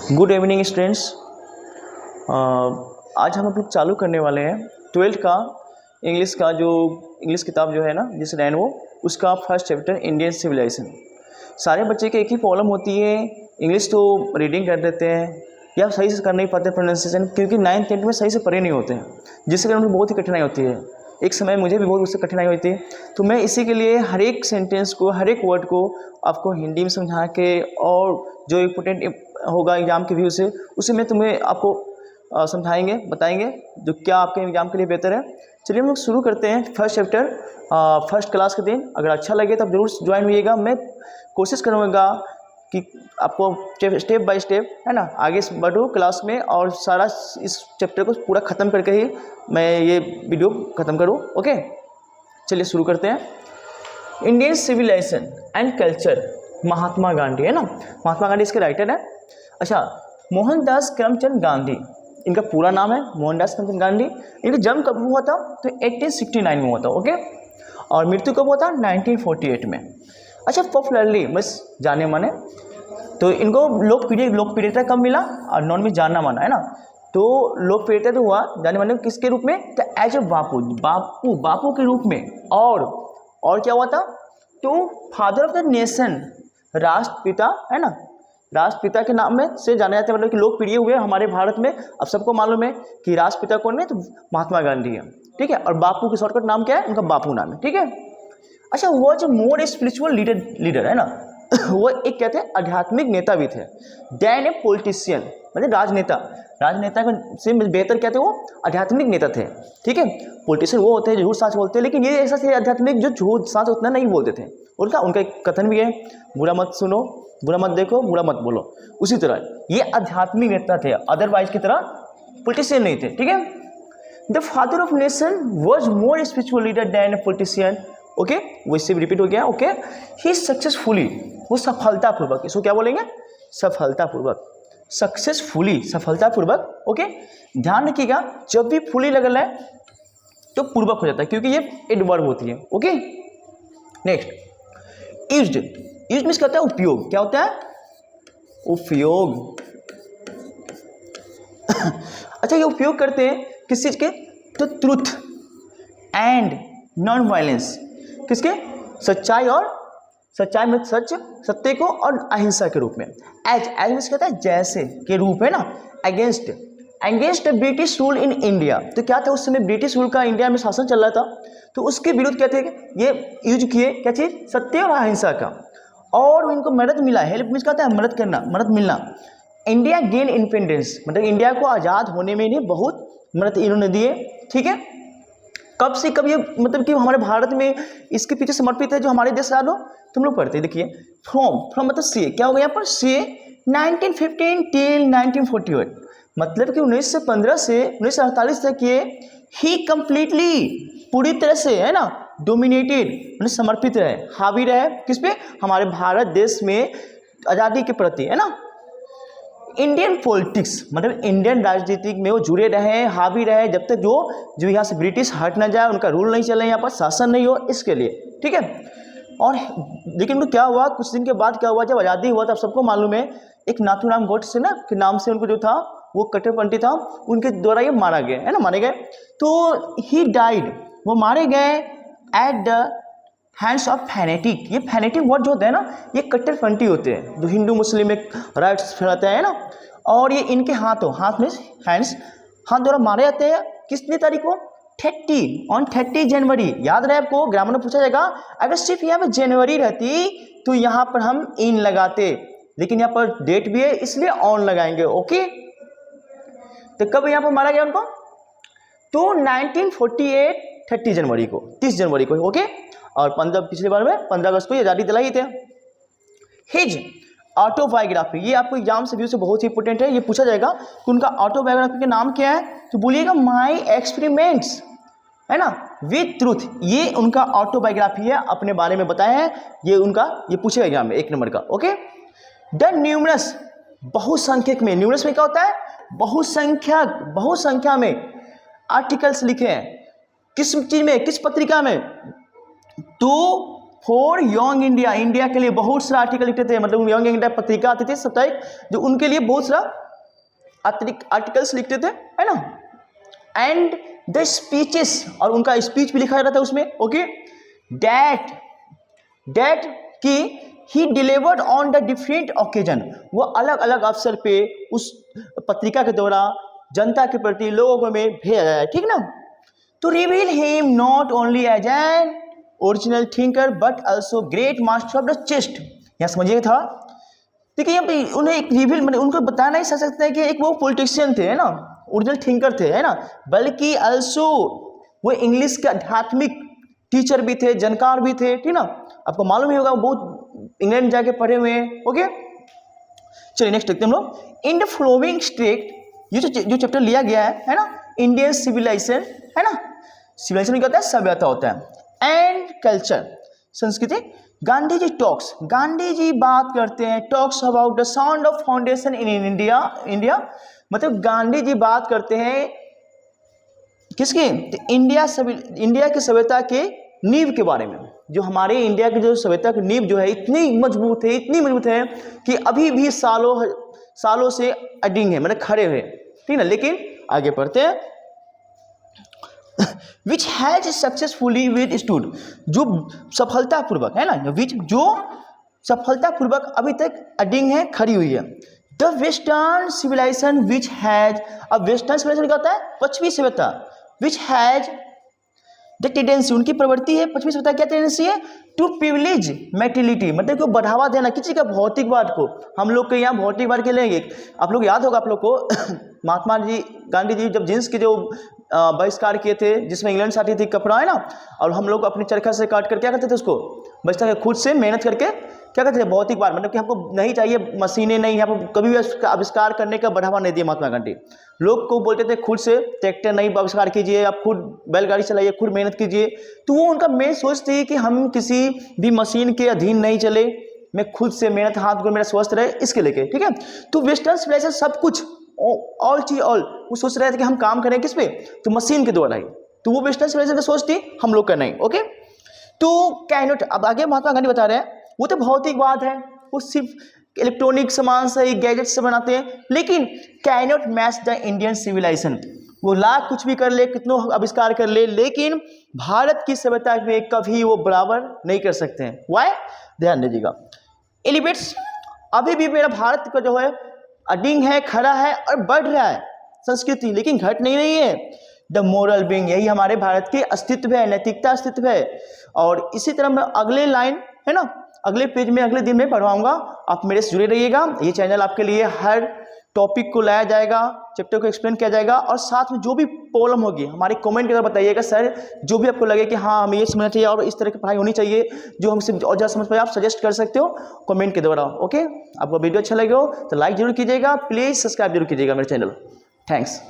Good evening students. आज हम लोग चालू करने वाले हैं 12th का इंग्लिश का जो इंग्लिश किताब जो है ना जिस रैनवो उसका फर्स्ट चैप्टर इंडियन सिविलाइजेशन। सारे बच्चे की एक ही प्रॉब्लम होती है, इंग्लिश तो रीडिंग कर देते हैं या सही से कर नहीं पाते प्रोनाउंसिएशन, क्योंकि 9th 10th में सही से पढ़े नहीं होते हैं, जिससे कारण उनको बहुत ही कठिनाई होती है। एक समय मुझे भी बहुत उससे कठिनाई हुई थी, तो मैं इसी के लिए हर एक सेंटेंस को हर एक वर्ड को आपको हिंदी में समझा के और जो इम्पोर्टेंट होगा एग्जाम के व्यू से उसे मैं तुम्हें आपको समझाएंगे बताएंगे जो क्या आपके एग्जाम के लिए बेहतर है। चलिए हम लोग शुरू करते हैं फर्स्ट चैप्टर फर्स्ट क्लास के दिन। अगर अच्छा लगे तो आप जरूर ज्वाइन होइएगा। मैं कोशिश करूँगा कि आपको स्टेप बाय स्टेप है ना आगे बढ़ो क्लास में और सारा इस चैप्टर को पूरा ख़त्म करके ही मैं ये वीडियो ख़त्म करूँ। ओके, चलिए शुरू करते हैं। Indian civilisation and culture, Mahatma Gandhi है ना, महात्मा गांधी इसके राइटर हैं। अच्छा, मोहनदास करमचंद गांधी इनका पूरा नाम है, मोहनदास करमचंद गांधी। इनका जन्म कब हुआ था तो 1869 में हुआ था। ओके, और मृत्यु कब हुआ था 1948 में। अच्छा, पॉपुलरली बस जाने माने तो इनको लोकप्रियता कब मिला और नॉन में जानना माना है ना, तो लोकप्रियता तो हुआ जाने माने किसके रूप में, तो एज ए बापू के रूप में। और क्या हुआ था तो फादर ऑफ द नेशन, राष्ट्रपिता है ना, राष्ट्रपिता के नाम में से जाने जाते हैं, मतलब कि लोकप्रिय हुए हमारे भारत में। अब सबको मालूम है कि राष्ट्रपिता कौन है, तो महात्मा गांधी है, ठीक है। और बापू की शॉर्टकट नाम क्या है, उनका बापू नाम है, ठीक है। अच्छा, वो जो मोर स्पिरिचुअल लीडर है ना वो एक कहते हैं आध्यात्मिक नेता भी थे, देन ए पॉलिटिशियन, मतलब राजनेता से बेहतर क्या थे, वो आध्यात्मिक नेता थे, ठीक है। पॉलिटिशियन वो होते हैं जो झूठ साच बोलते हैं, लेकिन ये ऐसा थे आध्यात्मिक जो झूठ साच उतना नहीं बोलते थे। उनका एक कथन भी है, बुरा मत सुनो, बुरा मत देखो, बुरा मत बोलो। उसी तरह ये आध्यात्मिक नेता थे, अदरवाइज की तरह पॉलिटिशियन नहीं थे, ठीक है। The father of nation was more spiritual leader than a politician. Okay, वो इससे भी रिपीट हो गया। ओके, ही सक्सेसफुली, वो सफलतापूर्वक, इसको क्या बोलेंगे, सफलतापूर्वक। ओके, ध्यान रखिएगा जब भी फुली लगल है तो पूर्वक हो जाता है, क्योंकि ये एडवर्ब होती है। ओके, नेक्स्ट, यूज्ड मीन्स क्या होता है, उपयोग। क्या होता है, उपयोग अच्छा, ये उपयोग करते हैं किस चीज के, तो ट्रुथ एंड नॉन वायलेंस, किसके, सच्चाई में सत्य को और अहिंसा के रूप में। एज मीन्स कहता है जैसे के रूप है ना। Against British rule in India, तो क्या था उस समय ब्रिटिश रूल का इंडिया में शासन चल रहा था, तो उसके विरुद्ध क्या थे, ये यूज किए क्या चीज, सत्य और अहिंसा का। और इनको मदद मिला, हेल्प मीन्स कहता है मदद करना, मदद मिलना। इंडिया गेन इंडिपेंडेंस, मतलब इंडिया को आज़ाद होने में इन्हें बहुत मदद इन्होंने दिए, ठीक है। कब से कब ये, मतलब कि हमारे भारत में इसके पीछे समर्पित है जो हमारे देश आज़ाद हो, तुम लोग पढ़ते देखिए। फ्रॉम मतलब से क्या होगा यहाँ पर, से 1915 टिल 1948, मतलब कि 1915 से 1948 तक ये ही कंप्लीटली पूरी तरह से है ना डोमिनेटेड, मतलब समर्पित रहे, हावी रहे किस पे, हमारे भारत देश में आज़ादी के प्रति, है ना। इंडियन पॉलिटिक्स, मतलब इंडियन राजनीति में वो जुड़े रहे, हावी रहे, जब तक जो यहाँ से ब्रिटिश हट ना जाए, उनका रूल नहीं चले, यहाँ पर शासन नहीं हो, इसके लिए, ठीक है। और लेकिन क्या हुआ, कुछ दिन के बाद क्या हुआ, जब आज़ादी हुआ तब सबको मालूम है, एक नाथूराम गोडसे ना के नाम से उनको जो था वो कट्टरपंथी था, उनके द्वारा ये मारा गया है ना, मारे गए। तो ही डाइड, वो मारे गए at the hands of fanatic. ये फैनेटिक वर्ड जो होते हैं ना, ये कट्टरपंथी होते हैं जो हिंदू मुस्लिम में राइट्स फैलाते हैं ना, और ये इनके हाथ में हैंड्स, हाथ द्वारा मारे जाते हैं। कितनी तारीख को, 30 जनवरी। याद रहे आपको, ग्रामर में पूछा जाएगा, अगर सिर्फ यहाँ पे जनवरी रहती तो यहाँ पर हम इन लगाते, लेकिन यहाँ पर डेट भी है इसलिए ऑन लगाएंगे। ओके, तो कब यहाँ पर मारा गया उनको, तो 1948 30 जनवरी को, 30 जनवरी को। ओके, और पिछली बार में 15 अगस्त को आज़ादी दिलाई थे। हिज ऑटोबायोग्राफी, ये आपको एग्जाम से व्यू से बहुत ही इंपॉर्टेंट है, ये पूछा जाएगा कि उनका ऑटोबायोग्राफी का नाम क्या है, तो बोलिएगा माई एक्सपेरिमेंट्स, है ना, विद ट्रूथ। ये उनका ऑटोबायोग्राफी है, अपने बारे में बताया है, ये पूछेगा एग्जाम में 1 नंबर का। ओके, द न्यूमरस, बहुसंख्यक में, न्यूमरस में क्या होता है, बहुसंख्या में आर्टिकल्स लिखे हैं, किस चीज में, किस पत्रिका में, तो फॉर यंग इंडिया, इंडिया के लिए बहुत सारा आर्टिकल लिखते थे, मतलब यंग इंडिया पत्रिका आती थी साप्ताहिक, जो उनके लिए बहुत सारा आर्टिकल्स लिखते थे, है ना। एंड द स्पीचेस, और उनका स्पीच भी लिखा जाता था उसमें, ओके। डेट कि he delivered on the different occasion, वो अलग अलग अवसर पे उस पत्रिका के द्वारा जनता के प्रति लोगों को में भेजा जाए, ठीक ना। तो reveal him not only as an original thinker but also great master of the chest. यहाँ समझिए था, देखिए यहाँ पे उन्हें एक रिवील, मतलब उनको बताना नहीं सकते हैं कि एक वो पॉलिटिशियन थे, है ना, ओरिजिनल थिंकर थे, है ना, बल्कि ऑल्सो वो इंग्लिश के आध्यात्मिक टीचर भी थे, जानकार भी थे, ठीक ना। आपको मालूम ही होगा वो बहुत इंग्लैंड जाके पढ़े हुए हैं, ओके। चलिए नेक्स्ट देखते हैं हम लोग। इन द फ्लोइंग स्टेट, ये जो चैप्टर लिया गया है ना, इंडियन सिविलाइजेशन, है ना, सिविलाइजेशन क्या होता है, सभ्यता होता है, एंड कल्चर, संस्कृति। गांधी जी टॉक्स, गांधी जी बात करते हैं, talks about the sound of foundation in India, मतलब गांधी जी बात करते हैं किसकी, तो इंडिया की सभ्यता के नींव के बारे में। जो हमारे इंडिया की जो सभ्यता की नींव जो है इतनी मजबूत है कि अभी भी सालों से अडिंग है, मतलब खड़े हुए, ठीक ना। लेकिन आगे पढ़ते हैं, विच हैज सक्सेसफुली विथस्टूड, जो सफलतापूर्वक, है ना, जो सफलतापूर्वक अभी तक अडिंग है, खड़ी हुई है। The western civilisation which has, अब वेस्टर्न सिविलाइजेशन क्या होता है, पश्चिमी सभ्यता, विच हैज द टेंडेंसी, उनकी प्रवृत्ति है, पश्चिमी सभ्यता क्या टेंडेंसी है, टू प्रिविलेज मेटेरियलिटी, मतलब को बढ़ावा देना किसी का भौतिकवाद को। हम लोग के यहाँ भौतिकवाद के लेंगे, आप लोग याद होगा आप लोग को महात्मा जी गांधी जी जब जींस के जो बहिष्कार किए थे, जिसमें इंग्लैंड से आती थी कपड़ा, है ना, और हम लोग अपनी चरखा से काट कर क्या करते थे उसको बचता खुद से मेहनत करके क्या करते थे, भौतिकवाद, मतलब कि हमको नहीं चाहिए मशीनें, नहीं, हमको कभी भी आविष्कार करने का बढ़ावा नहीं दिया महात्मा गांधी। लोग को बोलते थे खुद से ट्रैक्टर नहीं आविष्कार कीजिए, आप खुद बैलगाड़ी चलाइए, खुद मेहनत कीजिए। तो वो उनका मेन सोच थी कि हम किसी भी मशीन के अधीन नहीं चले, मैं खुद से मेहनत, हाथ को मेरा स्वस्थ रहे, इसके लेके, ठीक है। तो वेस्टर्न सिविलाइजेशन सब कुछ ऑल वो सोच रहे थे कि हम काम करें किस पे, तो मशीन के द्वारा ही। तो वो वेस्टर्न सिविलाइजेशन की सोच थी, हम लोग का नहीं, ओके। तो कैनोट, अब आगे महात्मा गांधी बता रहे हैं, वो तो भौतिकवाद है, वो सिर्फ इलेक्ट्रॉनिक सामान से, गैजेट से बनाते हैं, लेकिन cannot match the Indian civilisation, वो लाख कुछ भी कर ले, कितनों आविष्कार कर ले, लेकिन भारत की सभ्यता में कभी वो बराबर नहीं कर सकते हैं। वाई, ध्यान दीजिएगा। एलिवेट्स, अभी भी मेरा भारत का जो है अडिंग है, खड़ा है और बढ़ रहा है संस्कृति, लेकिन घट नहीं रही है। द मोरल बीइंग, यही हमारे भारत के अस्तित्व है, नैतिकता अस्तित्व है। और इसी तरह मैं अगले लाइन, है ना, अगले पेज में अगले दिन में पढ़वाऊंगा, आप मेरे से जुड़े रहिएगा। ये चैनल आपके लिए हर टॉपिक को लाया जाएगा, चैप्टर को एक्सप्लेन किया जाएगा, और साथ में जो भी प्रॉब्लम होगी हमारे कमेंट करके बताइएगा। सर जो भी आपको लगे कि हाँ हमें ये समझना चाहिए और इस तरह की पढ़ाई होनी चाहिए, जो हमसे और ज़्यादा समझ पाए, आप सजेस्ट कर सकते हो कमेंट के द्वारा, ओके। आपको वीडियो अच्छा लगे हो तो लाइक जरूर कीजिएगा, प्लीज़ सब्सक्राइब जरूर कीजिएगा मेरे चैनल। थैंक्स।